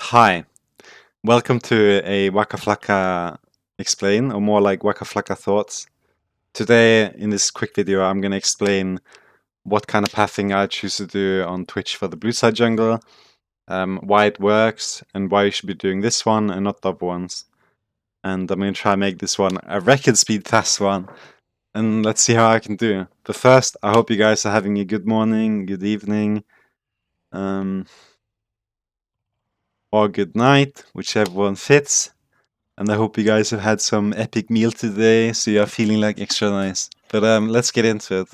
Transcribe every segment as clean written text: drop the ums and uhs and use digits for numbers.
Hi, welcome to a Wackaflcka explain, or more like Wackaflcka thoughts. Today, in this quick video, I'm going to explain what kind of pathing I choose to do on Twitch for the blue side jungle, why it works, and why you should be doing this one and not the other ones. And I'm going to try and make this one a record speed fast one, and let's see how I can do. But first, I hope you guys are having a good morning, good evening, or good night, whichever one fits. And I hope you guys have had some epic meal today, so you're feeling like extra nice. But let's get into it.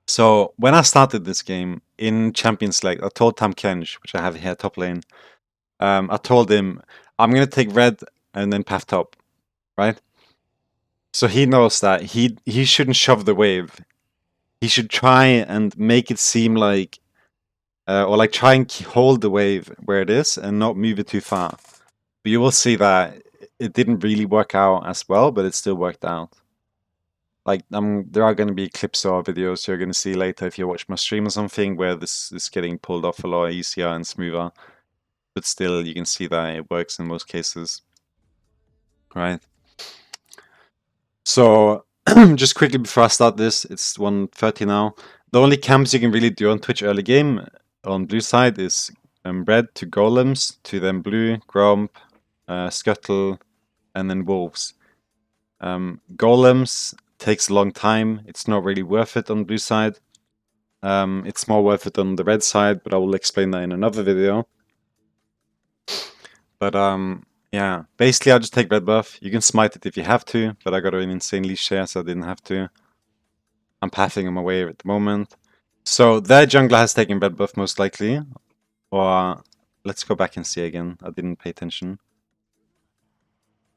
So when I started this game in Champions League, I told Tam Kench, which I have here top lane, I told him I'm gonna take red and then path top, right? So he knows that he shouldn't shove the wave. He should try and make it seem like, or like try and hold the wave where it is and not move it too far. But you will see that it didn't really work out as well, but it still worked out. Like, there are going to be clips or videos you're going to see later if you watch my stream or something where this is getting pulled off a lot easier and smoother. But still, you can see that it works in most cases. Right? So, just quickly before I start this, it's 1:30 now. The only camps you can really do on Twitch early game on blue side is red to golems, to then blue, gromp, scuttle, and then wolves. Golems takes a long time. It's not really worth it on the blue side. It's more worth it on the red side, but I will explain that in another video. But yeah, basically I just take red buff. You can smite it if you have to, but I got an insanely share, so I didn't have to. I'm pathing on my way at the moment. So their jungler has taken red buff most likely. Or let's go back and see again. I didn't pay attention.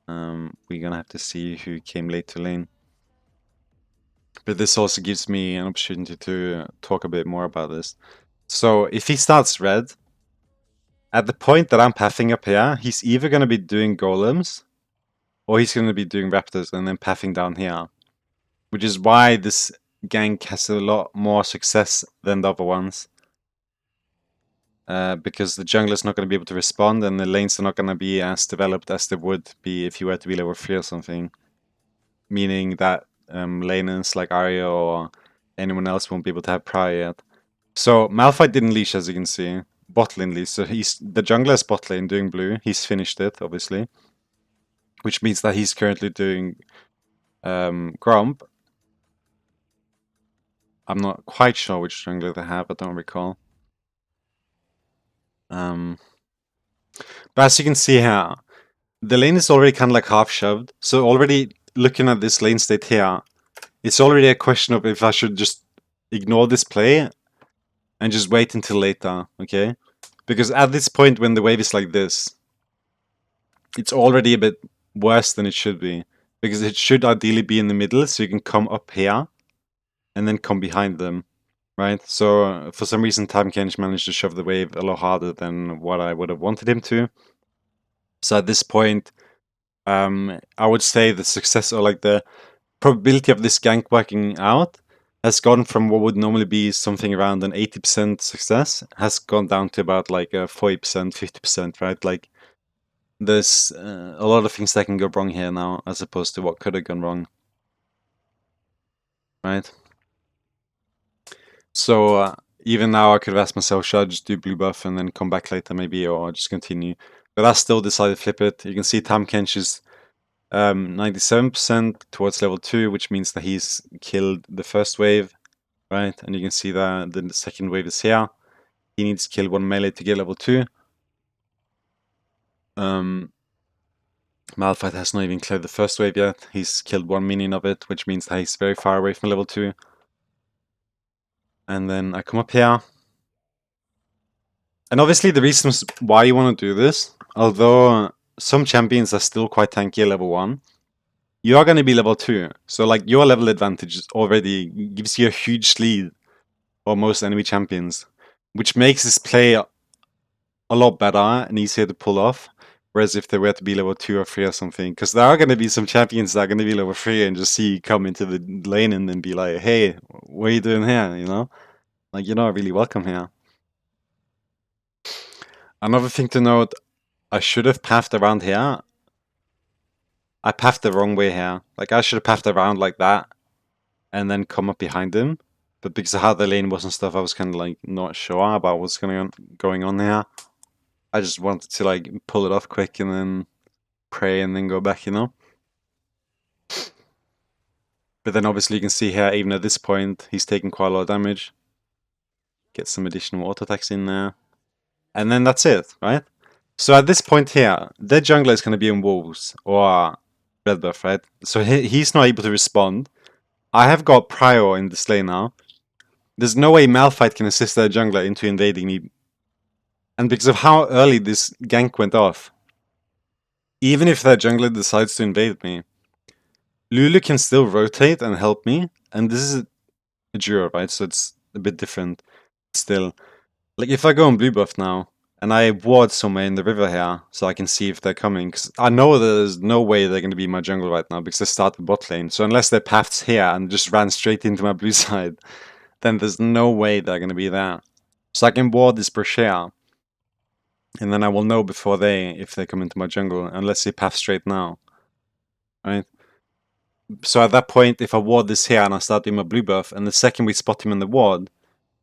We're gonna have to see who came late to lane. But this also gives me an opportunity to talk a bit more about this. So if he starts red, at the point that I'm pathing up here, he's either going to be doing golems, or he's going to be doing raptors and then pathing down here. Which is why this gank has a lot more success than the other ones. Because the jungler's not going to be able to respond, and the lanes are not going to be as developed as they would be if you were to be level 3 or something. Meaning that laners like Arya or anyone else won't be able to have prior yet. So Malphite didn't leash, as you can see. Bot lane leash. So the jungler is bot lane doing blue. He's finished it, obviously. Which means that he's currently doing Gromp. I'm not quite sure which jungler they have, I don't recall. But as you can see here, the lane is already kind of like half shoved. So already looking at this lane state here, it's already a question of if I should just ignore this play and just wait until later, okay? Because at this point when the wave is like this, it's already a bit worse than it should be. Because it should ideally be in the middle, so you can come up here and then come behind them, right? So for some reason, Tam Kench managed to shove the wave a lot harder than what I would have wanted him to. So at this point, I would say the success, or like the probability of this gank working out, has gone from what would normally be something around an 80% success, has gone down to about like a 40%, 50%, right? Like, there's a lot of things that can go wrong here now, as opposed to what could have gone wrong, right? So even now I could have asked myself, should I just do blue buff and then come back later maybe, or just continue? But I still decided to flip it. You can see Tam Kench is 97% towards level 2, which means that he's killed the first wave, right? And you can see that the second wave is here. He needs to kill one melee to get level 2. Malphite has not even cleared the first wave yet. He's killed one minion of it, which means that he's very far away from level 2. And then I come up here. And obviously the reasons why you want to do this, although some champions are still quite tanky at level 1, you are going to be level 2. So like your level advantage already gives you a huge lead over most enemy champions, which makes this play a lot better and easier to pull off. Whereas if they were to be level 2 or 3 or something, because there are going to be some champions that are going to be level 3 and just see you come into the lane and then be like, hey, what are you doing here, you know? Like, you're not really welcome here. Another thing to note, I should have pathed around here. I pathed the wrong way here. Like, I should have pathed around like that and then come up behind him. But because of how the lane was and stuff, I was kind of like not sure about what's going on here. I just wanted to like pull it off quick and then pray and then go back, you know? But then obviously you can see here, even at this point, he's taking quite a lot of damage. Get some additional auto attacks in there. And then that's it, right? So at this point here, their jungler is going to be in Wolves or Red Buff, right? So he's not able to respond. I have got Prior in this lane now. There's no way Malphite can assist their jungler into invading me. And because of how early this gank went off, even if their jungler decides to invade me, Lulu can still rotate and help me. And this is a duo, right? So it's a bit different still. Like if I go on blue buff now, and I ward somewhere in the river here, so I can see if they're coming, because I know there's no way they're going to be in my jungle right now, because they started bot lane. So unless they pathed here and just ran straight into my blue side, then there's no way they're going to be there. So I can ward this Brashare, and then I will know before if they come into my jungle, unless they path straight now. Right? So at that point, if I ward this here and I start doing my blue buff, and the second we spot him in the ward,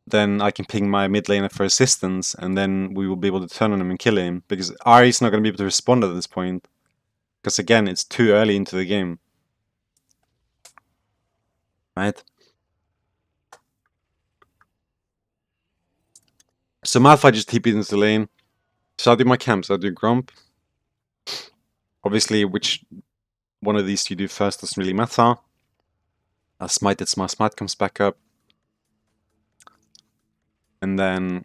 then I can ping my mid laner for assistance, and then we will be able to turn on him and kill him, because Ahri's not going to be able to respond at this point. Because again, it's too early into the game. Right? So Malphite just TP'd into the lane. So I'll do my camps. I'll do Grump. Obviously, which one of these you do first doesn't really matter. I'll smite it, my smite comes back up. And then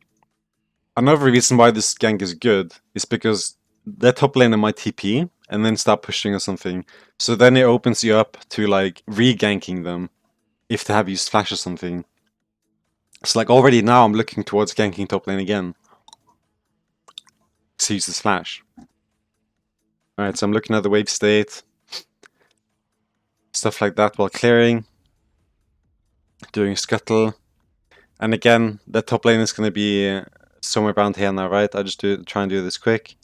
another reason why this gank is good is because their top laner might TP and then start pushing or something. So then it opens you up to like re-ganking them if they have used flash or something. So like already now I'm looking towards ganking top lane again. So use this flash. Alright, so I'm looking at the wave state. Stuff like that while clearing. Doing scuttle. And again, the top lane is going to be somewhere around here now, right? I just try and do this quick.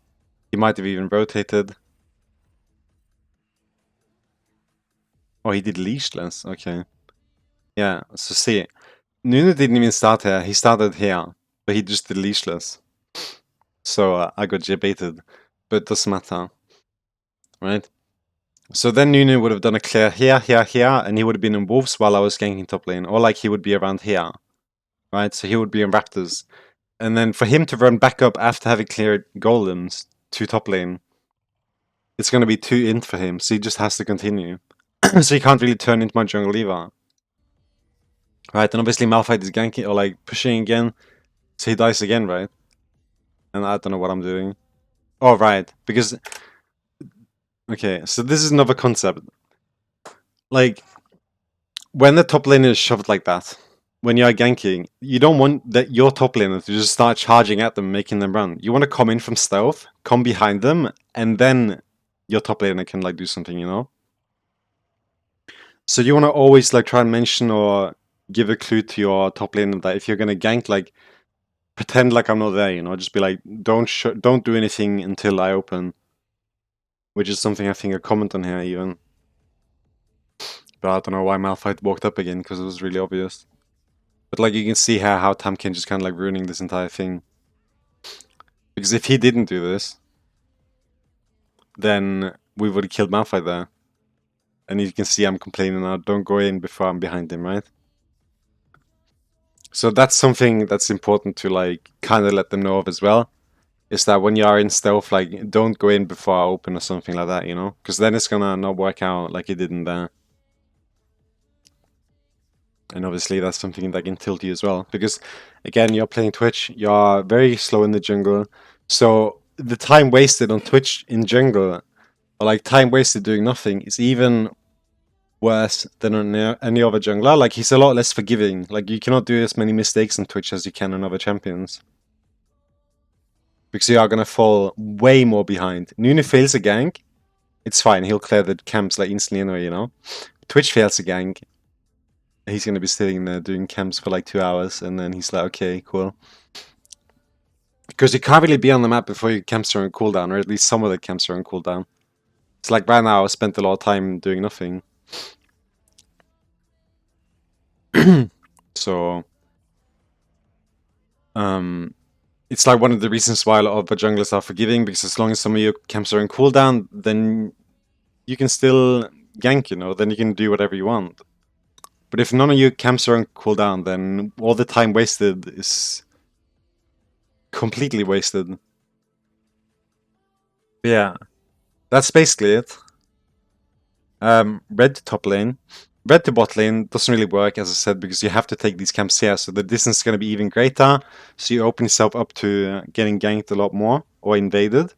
He might have even rotated. Oh, he did leashless. Okay. Yeah, so see. Nunu didn't even start here. He started here. But he just did leashless. So I got J-baited. But it doesn't matter. Right? So then Nunu would have done a clear here, here, here. And he would have been in Wolves while I was ganking top lane. Or like he would be around here. Right? So he would be in Raptors. And then for him to run back up after having cleared golems to top lane, it's going to be too int for him, so he just has to continue. So he can't really turn into my jungle either. Right, and obviously Malphite is ganking, or like pushing again, so he dies again, right? And I don't know what I'm doing. Oh, right, because... Okay, so this is another concept. Like, when the top lane is shoved like that, when you're ganking, you don't want that your top laner to just start charging at them, making them run. You want to come in from stealth, come behind them, and then your top laner can like do something, you know? So you want to always like try and mention or give a clue to your top laner that if you're gonna gank, like pretend like I'm not there, you know? Just be like, don't do anything until I open. Which is something I think I comment on here even. But I don't know why Malphite walked up again, because it was really obvious. But like you can see here how Tamkin just kind of like ruining this entire thing. Because if he didn't do this, then we would have killed Malphite there. And you can see I'm complaining now, don't go in before I'm behind him, right? So that's something that's important to like kind of let them know of as well. Is that when you are in stealth, like don't go in before I open or something like that, you know? Because then it's gonna not work out like it did in there. And obviously that's something that can tilt you as well. Because again, you're playing Twitch, you're very slow in the jungle. So the time wasted on Twitch in jungle, or like time wasted doing nothing, is even worse than on any other jungler. Like he's a lot less forgiving. Like you cannot do as many mistakes on Twitch as you can on other champions. Because you are gonna fall way more behind. Nunu fails a gank, it's fine, he'll clear the camps like instantly anyway, you know? Twitch fails a gank, he's gonna be sitting there doing camps for like 2 hours, and then he's like, okay, cool. Because you can't really be on the map before your camps are on cooldown, or at least some of the camps are on cooldown. It's like right now I spent a lot of time doing nothing. So, it's like one of the reasons why a lot of the junglers are forgiving, because as long as some of your camps are on cooldown, then you can still gank, you know, then you can do whatever you want. But if none of your camps are on cooldown, then all the time wasted is completely wasted. Yeah, that's basically it. Red to top lane. Red to bot lane doesn't really work, as I said, because you have to take these camps here, so the distance is going to be even greater, so you open yourself up to getting ganked a lot more, or invaded.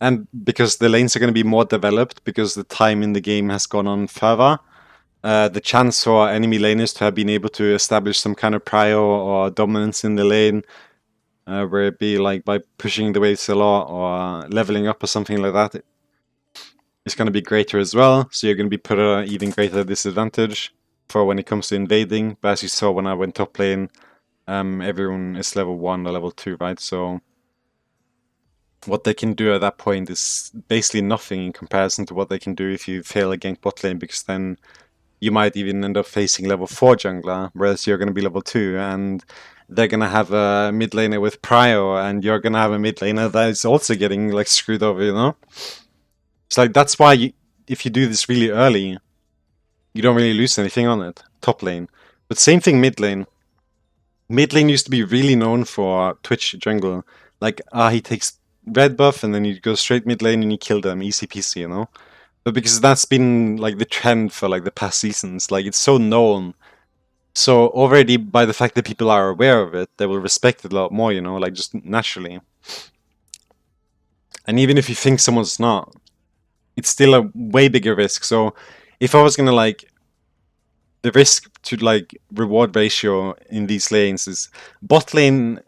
And because the lanes are going to be more developed, because the time in the game has gone on further, the chance for enemy laners to have been able to establish some kind of prio or dominance in the lane, where it be like by pushing the waves a lot or leveling up or something like that, it's going to be greater as well, so you're going to be put at an even greater disadvantage for when it comes to invading. But as you saw when I went top lane, everyone is level 1 or level 2, right? So what they can do at that point is basically nothing in comparison to what they can do if you fail a gank bot lane, because then you might even end up facing level 4 jungler, whereas you're going to be level 2, and they're going to have a mid laner with prio, and you're going to have a mid laner that is also getting like screwed over, you know? It's like, that's why if you do this really early, you don't really lose anything on it, top lane. But same thing mid lane. Mid lane used to be really known for Twitch jungle. Like, he takes red buff and then you go straight mid lane and you kill them, easy peasy, you know? But because that's been like the trend for like the past seasons, like it's so known. So already by the fact that people are aware of it, they will respect it a lot more, you know, like just naturally. And even if you think someone's not, it's still a way bigger risk. So if I was gonna like, the risk to like reward ratio in these lanes is bot lane,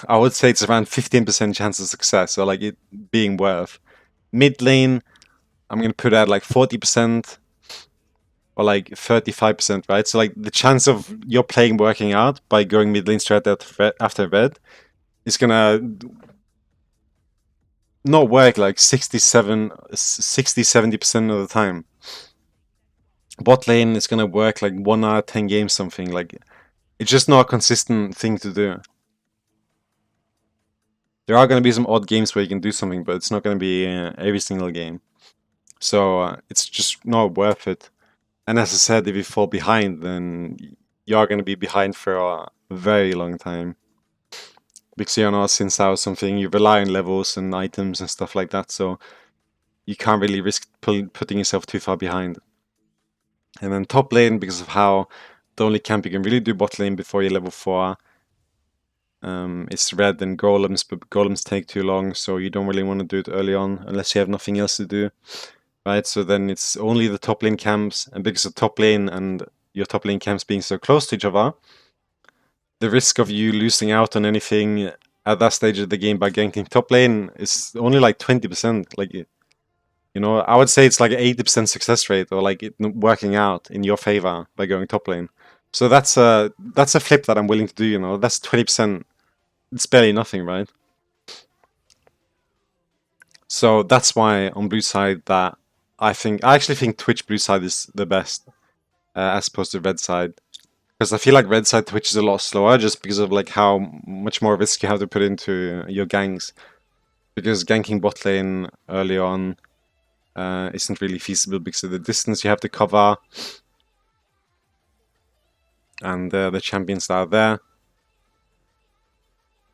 I would say it's around 15% chance of success, or like it being worth. Mid lane, I'm gonna put at like 40% or like 35%, right? So like the chance of your playing working out by going mid lane straight after red is gonna not work like 60-70% of the time. Bot lane is gonna work like 1 out of 10 games, something like. It's just not a consistent thing to do. There are going to be some odd games where you can do something, but it's not going to be every single game. So it's just not worth it. And as I said, if you fall behind, then you're going to be behind for a very long time. Because you're not since out something, you rely on levels and items and stuff like that, so you can't really risk putting yourself too far behind. And then top lane, because of how the only camp you can really do bot lane before you're level 4, it's red and golems, but golems take too long, so you don't really want to do it early on unless you have nothing else to do, right? So then it's only the top lane camps, and because of top lane and your top lane camps being so close to each other, the risk of you losing out on anything at that stage of the game by ganking top lane is only like 20%. Like, you know, I would say it's like an 80% success rate, or like it working out in your favor by going top lane. So that's a flip that I'm willing to do, you know. That's 20%. It's barely nothing, right? So that's why on blue side that I actually think Twitch blue side is the best, as opposed to red side, because I feel like red side Twitch is a lot slower just because of like how much more risk you have to put into your ganks, because ganking bot lane early on isn't really feasible because of the distance you have to cover and the champions that are there.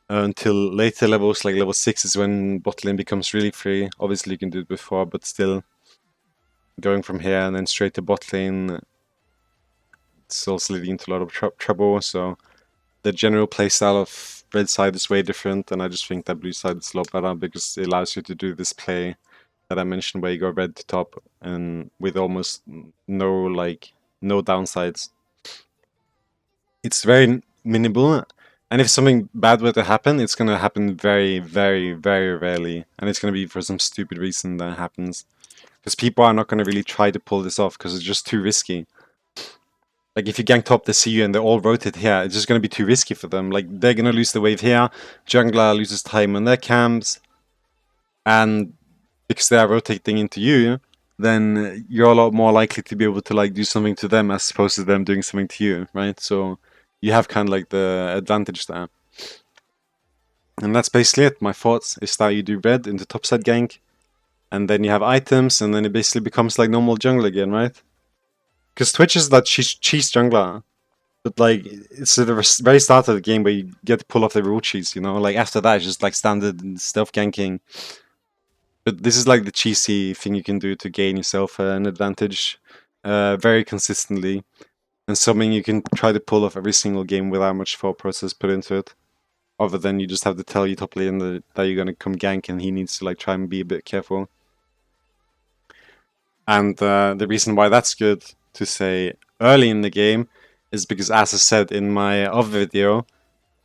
Until later levels, like level 6 is when bot lane becomes really free. Obviously you can do it before, but still, going from here and then straight to bot lane, it's also leading into a lot of trouble. So the general playstyle of red side is way different, and I just think that blue side is a lot better because it allows you to do this play that I mentioned where you go red to top and with almost no downsides. It's very minimal, and if something bad were to happen, it's gonna happen very, very, very rarely, and it's gonna be for some stupid reason that happens. Because people are not gonna really try to pull this off because it's just too risky. Like if you gank top, they see you and they all rotate here. It's just gonna be too risky for them. Like they're gonna lose the wave here. Jungler loses time on their camps, and because they are rotating into you, then you're a lot more likely to be able to like do something to them as opposed to them doing something to you, right? So you have kind of like the advantage there. And that's basically it. My thoughts is that you do red in the top side gank, and then you have items, and then it basically becomes like normal jungle again, right? Because Twitch is that cheese jungler, but like it's at the very start of the game where you get to pull off the rule cheese, you know? Like after that, it's just like standard stealth ganking. But this is like the cheesy thing you can do to gain yourself an advantage very consistently, and something you can try to pull off every single game without much thought process put into it. Other than you just have to tell your top laner that you're gonna come gank and he needs to like try and be a bit careful. And the reason why that's good to say early in the game is because, as I said in my other video,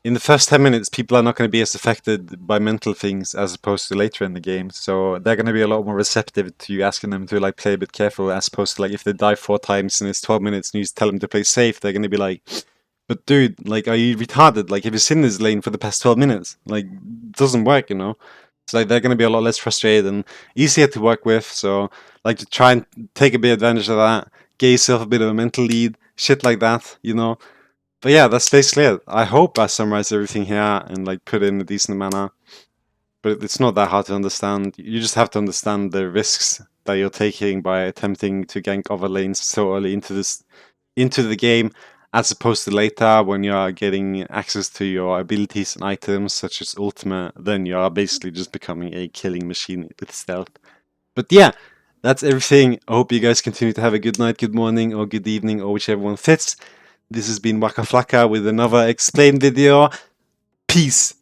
in the first 10 minutes, people are not going to be as affected by mental things as opposed to later in the game. So they're going to be a lot more receptive to you asking them to like play a bit careful, as opposed to like if they die 4 times and it's 12 minutes and you just tell them to play safe, they're going to be like, but dude, like, are you retarded? Like, have you seen this lane for the past 12 minutes? Like, it doesn't work, you know? So like they're going to be a lot less frustrated and easier to work with. So like to try and take a bit advantage of that, get yourself a bit of a mental lead, shit like that, you know? But yeah, that's basically it. I hope I summarized everything here and like put it in a decent manner. But it's not that hard to understand. You just have to understand the risks that you're taking by attempting to gank other lanes so early into the game, as opposed to later when you are getting access to your abilities and items such as ultimate. Then you are basically just becoming a killing machine with stealth. But yeah, that's everything. I hope you guys continue to have a good night, good morning, or good evening, or whichever one fits. This has been Wackaflcka with another explained video. Peace.